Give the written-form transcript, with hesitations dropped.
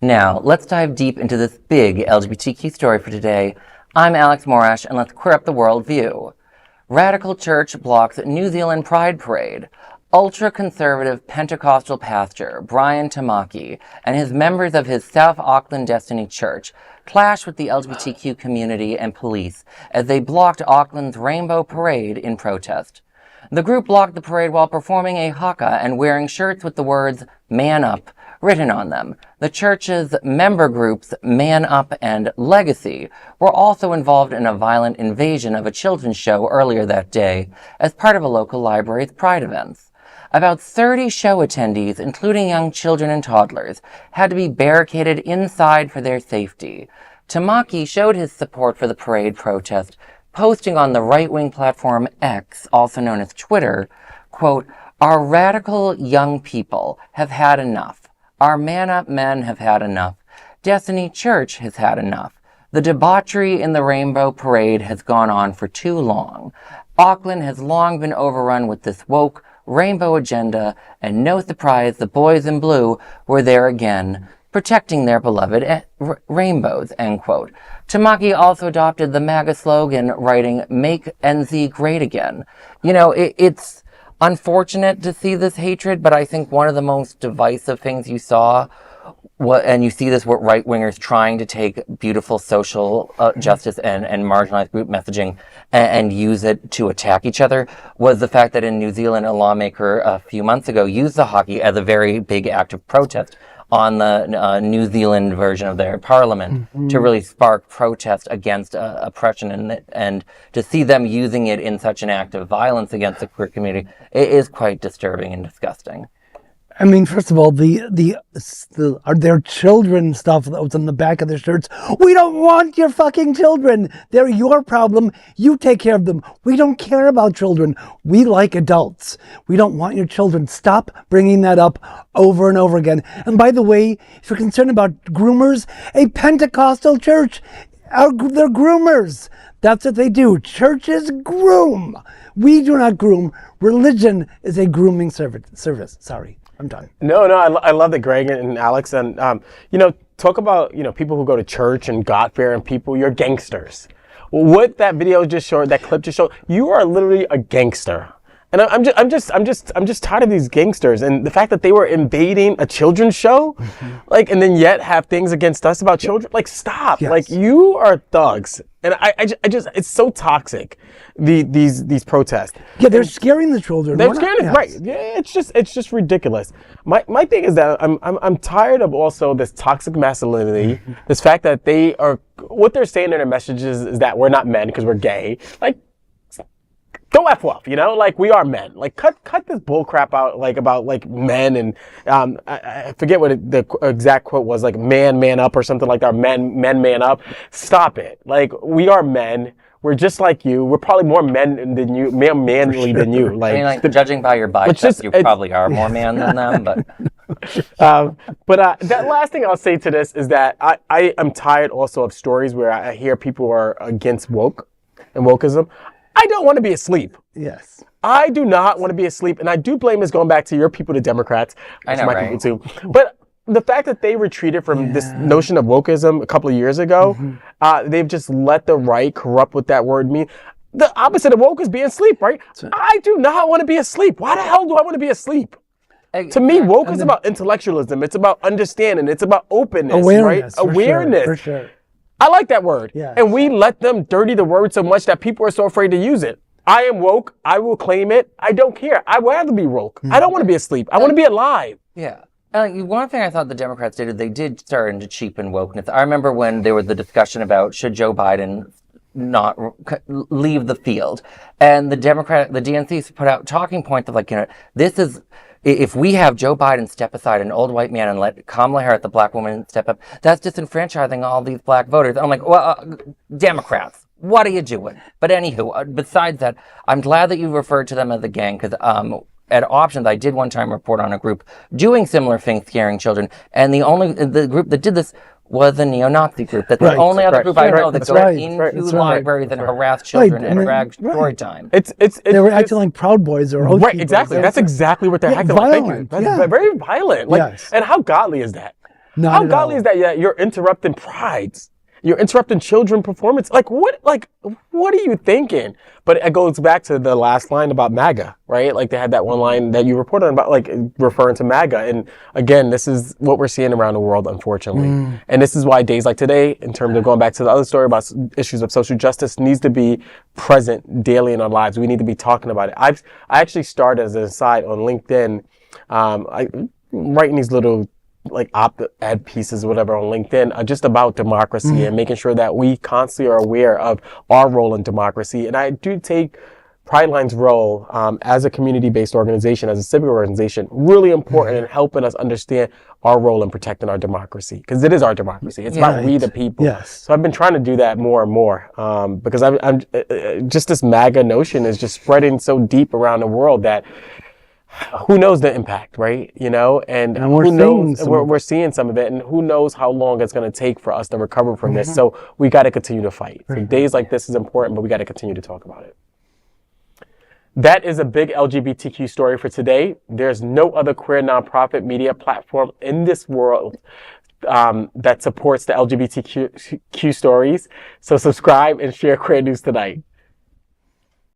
Now, let's dive deep into this big LGBTQ story for today. I'm Alex Morash, and let's queer up the worldview. Radical Church blocks New Zealand Pride Parade. Ultra-conservative Pentecostal pastor Brian Tamaki and his members of his South Auckland Destiny Church clashed with the LGBTQ community and police as they blocked Auckland's Rainbow Parade in protest. The group blocked the parade while performing a haka and wearing shirts with the words "Man Up" written on them. The church's member groups Man Up and Legacy were also involved in a violent invasion of a children's show earlier that day as part of a local library's Pride events. About 30 show attendees, including young children and toddlers, had to be barricaded inside for their safety. Tamaki showed his support for the parade protest, posting on the right-wing platform X, also known as Twitter, quote, "Our radical young people have had enough. Our man-up men have had enough. Destiny Church has had enough. The debauchery in the Rainbow Parade has gone on for too long. Auckland has long been overrun with this woke rainbow agenda, and no surprise the boys in blue were there again, protecting their beloved rainbows," end quote. Tamaki also adopted the MAGA slogan, writing, "Make NZ great again." You know, it's unfortunate to see this hatred, but I think one of the most divisive things you saw, and you see this with right-wingers trying to take beautiful social justice and marginalized group messaging and use it to attack each other, was the fact that in New Zealand, a lawmaker a few months ago used the hockey as a very big act of protest on the New Zealand version of their parliament to really spark protest against oppression, and to see them using it in such an act of violence against the queer community, it is quite disturbing and disgusting. I mean, first of all, are their children stuff that was on the back of their shirts. We don't want your fucking children. They're your problem. You take care of them. We don't care about children. We like adults. We don't want your children. Stop bringing that up over and over again. And by the way, if you're concerned about groomers, a Pentecostal church, they're groomers. That's what they do. Churches groom. We do not groom. Religion is a grooming service. Sorry. I'm done. No, I love that, Greg and Alex, and talk about people who go to church and God-fearing people. You're gangsters. What that video just showed, that clip just showed, you are literally a gangster. And I'm just tired of these gangsters and the fact that they were invading a children's show, and then yet have things against us about children. Like, stop! Yes. Like, you are thugs, and I just it's so toxic. These protests. Yeah, they're scaring the children. They're scaring, right? Yeah, it's just ridiculous. My thing is that I'm tired of also this toxic masculinity. This fact that what they're saying in their messages is that we're not men because we're gay. Like, go F off, like, we are men. Like, cut this bull crap out, like, about, like, men, and I forget what the exact quote was, like, man up or something like that, man up. Stop it. Like, we are men. We're just like you. We're probably more men than you, more manly than you. Like, I mean, judging by your biceps, you probably are more man than them, but. That last thing I'll say to this is that I am tired also of stories where I hear people are against woke and wokeism. I don't want to be asleep. Yes. I do not want to be asleep, and I do blame this going back to your people, the Democrats. I know, right? People too. But the fact that they retreated from this notion of wokeism a couple of years ago, they've just let the right corrupt what that word means. The opposite of woke is being asleep, right? I do not want to be asleep. Why the hell do I want to be asleep? To me, woke is about intellectualism. It's about understanding. It's about openness, awareness, right? Awareness. For sure. I like that word. Yes. And we let them dirty the word so much that people are so afraid to use it. I am woke. I will claim it. I don't care. I'd rather be woke. I don't want to be asleep. I want to be alive. Yeah. One thing I thought the Democrats did is they did start to cheapen wokeness. I remember when there was the discussion about should Joe Biden not leave the field, and the DNC put out talking points of this is, if we have Joe Biden step aside, an old white man, and let Kamala Harris, the black woman, step up, that's disenfranchising all these black voters. And I'm like, well, Democrats, what are you doing? But anywho, besides that, I'm glad that you referred to them as a gang, because at Options, I did one time report on a group doing similar things, scaring children, and the group that did this was a neo-Nazi group. That's the only other group I know that goes into libraries and harass children and drag story time. They were acting like Proud Boys or Oath Right, Keepers. exactly. That's exactly what they're acting like. Thank you. That's very violent. And how godly is that? Not How at godly all. is that? Yeah, you're interrupting prides. You're interrupting children performance. What are you thinking? But it goes back to the last line about MAGA, right? Like they had that one line that you reported on about, like referring to MAGA. And again, this is what we're seeing around the world, unfortunately. And this is why days like today, in terms of going back to the other story about issues of social justice, needs to be present daily in our lives. We need to be talking about it. I actually started as an aside on LinkedIn, writing these little like op-ed pieces or whatever on LinkedIn, just about democracy and making sure that we constantly are aware of our role in democracy. And I do take Prideline's role as a community-based organization, as a civic organization, really important in helping us understand our role in protecting our democracy, because it is our democracy. It's about we the people. Yes. So I've been trying to do that more and more because I'm just this MAGA notion is just spreading so deep around the world that who knows the impact, right? You know, and who knows, we're seeing some of it, and who knows how long it's going to take for us to recover from this. So we got to continue to fight. So days like this is important, but we got to continue to talk about it. That is a big LGBTQ story for today. There's no other queer nonprofit media platform in this world that supports the LGBTQ stories. So subscribe and share queer news tonight.